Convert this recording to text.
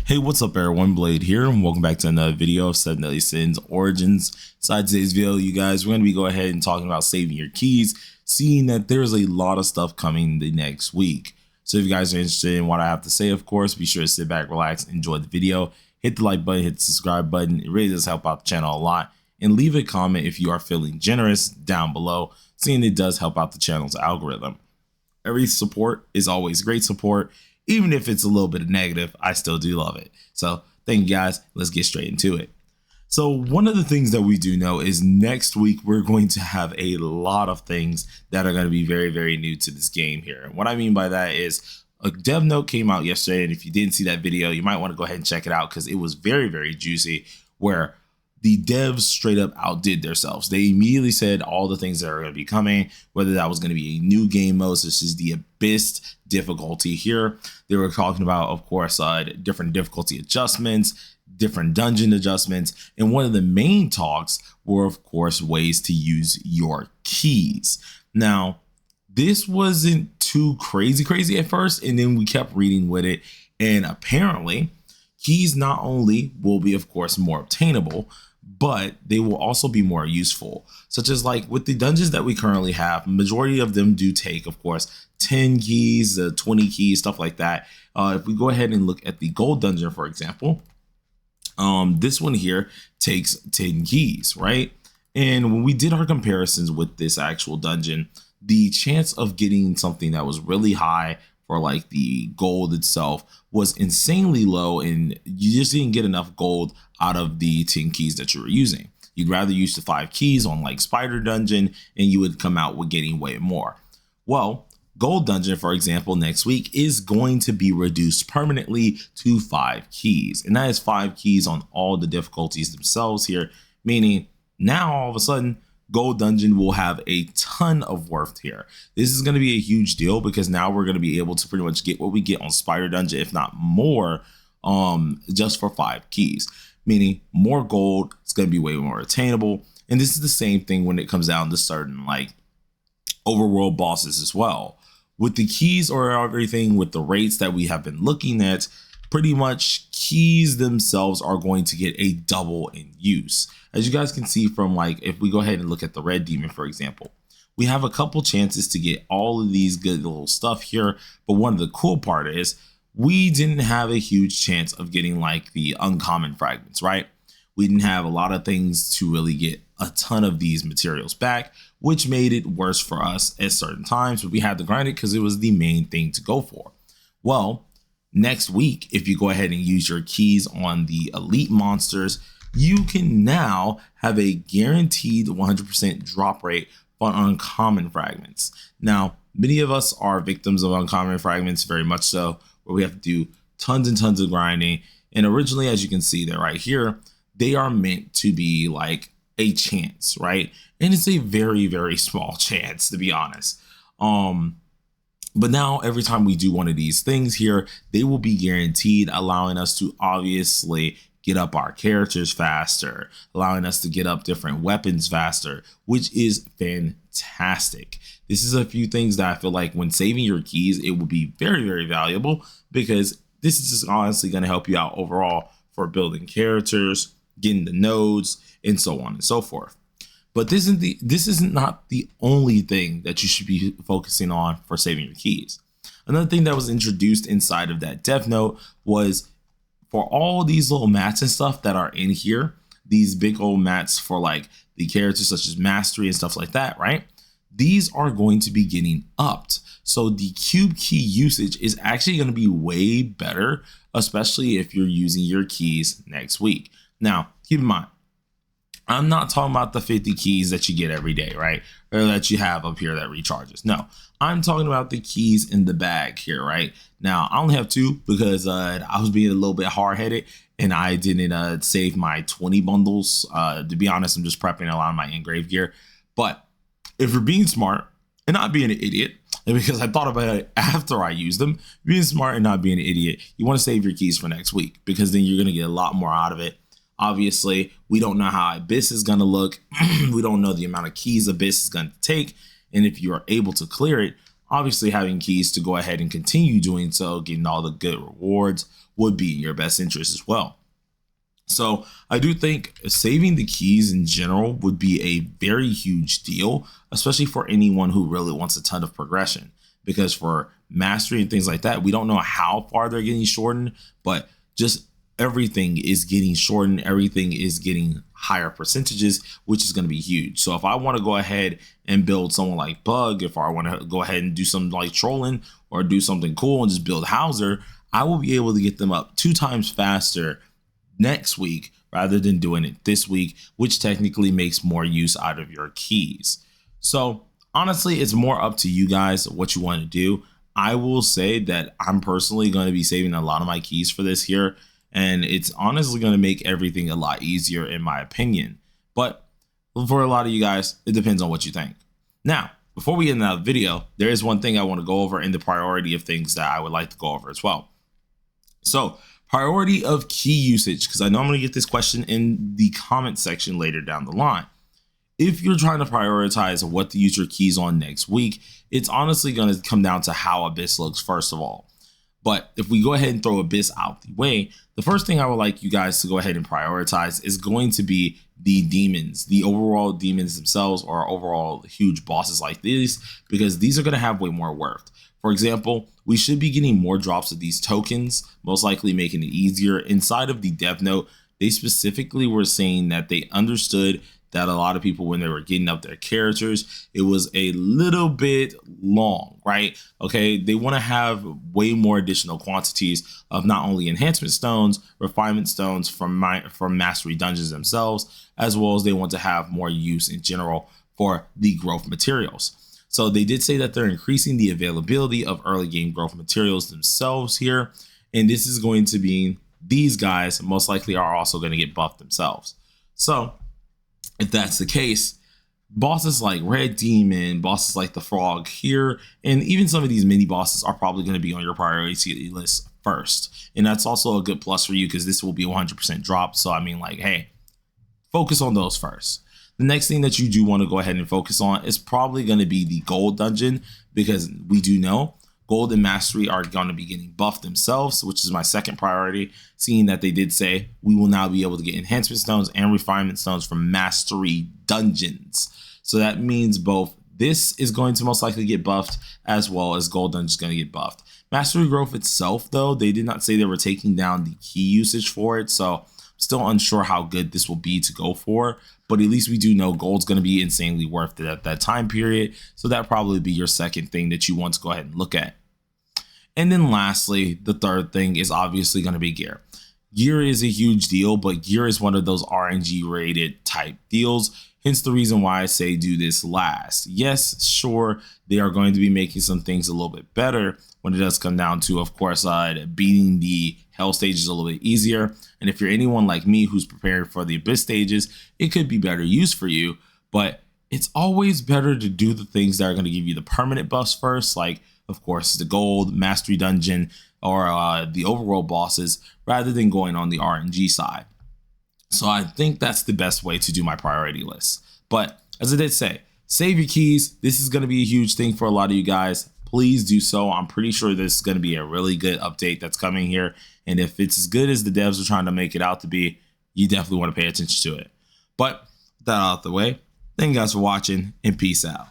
Hey, what's up everyone, Blade here, and welcome back to another video of 7 Deadly Sins Origins. Inside today's video, you guys, we're going to be going ahead and talking about saving your keys, seeing that there's a lot of stuff coming the next week. So if you guys are interested in what I have to say, of course, be sure to sit back, relax, enjoy the video, hit the like button, hit the subscribe button. It really does help out the channel a lot. And leave a comment if you are feeling generous down below, seeing it does help out the channel's algorithm. Every support is always great support. Even if it's a little bit of negative, I still do love it. So thank you guys. Let's get straight into it. So one of the things that we do know is next week we're going to have a lot of things that are going to be very, very new to this game here. And what I mean by that is a dev note came out yesterday. And if you didn't see that video, you might want to go ahead and check it out because it was very, very juicy, where the devs straight up outdid themselves. They immediately said all the things that are going to be coming, whether that was going to be a new game mode, such as the Abyss difficulty here. They were talking about, of course, different difficulty adjustments, different dungeon adjustments. And one of the main talks were, of course, ways to use your keys. Now, this wasn't too crazy at first, and then we kept reading with it. And apparently, keys not only will be, of course, more obtainable, but they will also be more useful, such as like with the dungeons that we currently have. Majority of them do take, of course, 10 keys, 20 keys, stuff like that. If we go ahead and look at the gold dungeon, for example, this one here takes 10 keys, right? And when we did our comparisons with this actual dungeon, the chance of getting something that was really high for like the gold itself was insanely low, and you just didn't get enough gold out of the 10 keys that you were using. You'd rather use the 5 keys on like Spider Dungeon and you would come out with getting way more. Well, Gold Dungeon, for example, next week is going to be reduced permanently to 5 keys, and that is 5 keys on all the difficulties themselves here, meaning now all of a sudden Gold Dungeon will have a ton of worth here. This is going to be a huge deal because now we're going to be able to pretty much get what we get on Spider Dungeon, if not more, just for 5 keys, meaning more gold. It's going to be way more attainable. And this is the same thing when it comes down to certain like overworld bosses as well. With the keys or everything, with the rates that we have been looking at, pretty much keys themselves are going to get a double in use. As you guys can see from, like, if we go ahead and look at the red demon, for example, we have a couple chances to get all of these good little stuff here. But one of the cool part is we didn't have a huge chance of getting like the uncommon fragments, right? We didn't have a lot of things to really get a ton of these materials back, which made it worse for us at certain times, but we had to grind it because it was the main thing to go for. Well, next week, if you go ahead and use your keys on the elite monsters, you can now have a guaranteed 100% drop rate on uncommon fragments. Now, many of us are victims of uncommon fragments, very much so, where we have to do tons and tons of grinding. And originally, as you can see there right here, they are meant to be like a chance, right? And it's a very, very small chance, to be honest. But now every time we do one of these things here, they will be guaranteed, allowing us to obviously get up our characters faster, allowing us to get up different weapons faster, which is fantastic. This is a few things that I feel like when saving your keys, it will be very, very valuable, because this is just honestly going to help you out overall for building characters, getting the nodes, and so on and so forth. But this isn't not the only thing that you should be focusing on for saving your keys. Another thing that was introduced inside of that dev note was for all these little mats and stuff that are in here, these big old mats for like the characters such as mastery and stuff like that, right? These are going to be getting upped. So the cube key usage is actually going to be way better, especially if you're using your keys next week. Now, keep in mind, I'm not talking about the 50 keys that you get every day, right? Or that you have up here that recharges. No, I'm talking about the keys in the bag here, right? Now, I only have 2 because I was being a little bit hard-headed and I didn't save my 20 bundles. To be honest, I'm just prepping a lot of my engraved gear. But if you're being smart and not being an idiot, and because I thought about it after I used them, being smart and not being an idiot, you want to save your keys for next week, because then you're going to get a lot more out of it. Obviously, we don't know how Abyss is going to look. We don't know the amount of keys Abyss is going to take. And if you are able to clear it, obviously having keys to go ahead and continue doing so, getting all the good rewards, would be in your best interest as well. So I do think saving the keys in general would be a very huge deal, especially for anyone who really wants a ton of progression, because for mastery and things like that, we don't know how far they're getting shortened, but just everything is getting shortened. Everything is getting higher percentages, which is going to be huge. So if I want to go ahead and build someone like Bug, if I want to go ahead and do something like trolling or do something cool and just build Hauser, I will be able to get them up 2 times faster next week rather than doing it this week, which technically makes more use out of your keys. So honestly, it's more up to you guys what you want to do. I will say that I'm personally going to be saving a lot of my keys for this here, and it's honestly going to make everything a lot easier in my opinion. But for a lot of you guys, it depends on what you think. Now, before we get into that video, there is one thing I want to go over in the priority of things that I would like to go over as well. So priority of key usage, because I know I'm going to get this question in the comment section later down the line. If you're trying to prioritize what to use your keys on next week, it's honestly going to come down to how Abyss looks first of all. But if we go ahead and throw Abyss out the way, the first thing I would like you guys to go ahead and prioritize is going to be the demons, the overall demons themselves, or overall huge bosses like these, because these are going to have way more worth. For example, we should be getting more drops of these tokens, most likely making it easier. Inside of the dev note, they specifically were saying that they understood that a lot of people, when they were getting up their characters, it was a little bit long, right? Okay, they want to have way more additional quantities of not only enhancement stones, refinement stones from mastery dungeons themselves, as well as they want to have more use in general for the growth materials. So they did say that they're increasing the availability of early game growth materials themselves here. And this is going to be, these guys most likely are also going to get buffed themselves. So if that's the case, bosses like Red Demon, bosses like the Frog here, and even some of these mini bosses are probably going to be on your priority list first. And that's also a good plus for you because this will be 100% drop. So I mean, like, hey, focus on those first. The next thing that you do want to go ahead and focus on is probably going to be the gold dungeon, because we do know gold and mastery are going to be getting buffed themselves, which is my second priority, seeing that they did say we will now be able to get enhancement stones and refinement stones from mastery dungeons. So that means both this is going to most likely get buffed as well as gold dungeon is going to get buffed. Mastery growth itself, though, they did not say they were taking down the key usage for it, so I'm still unsure how good this will be to go for. But at least we do know gold's going to be insanely worth it at that time period. So that probably be your second thing that you want to go ahead and look at. And then lastly, the third thing is obviously going to be gear. Gear is a huge deal, but gear is one of those RNG rated type deals. Hence the reason why I say do this last. Yes, sure, they are going to be making some things a little bit better when it does come down to, of course, beating the hell stages a little bit easier. And if you're anyone like me who's preparing for the abyss stages, it could be better used for you. But it's always better to do the things that are going to give you the permanent buffs first, like, of course, the gold, mastery dungeon, or the overworld bosses, rather than going on the RNG side. So I think that's the best way to do my priority list. But as I did say, save your keys. This is going to be a huge thing for a lot of you guys. Please do so. I'm pretty sure this is going to be a really good update that's coming here. And if it's as good as the devs are trying to make it out to be, you definitely want to pay attention to it. But with that out of the way, thank you guys for watching, and peace out.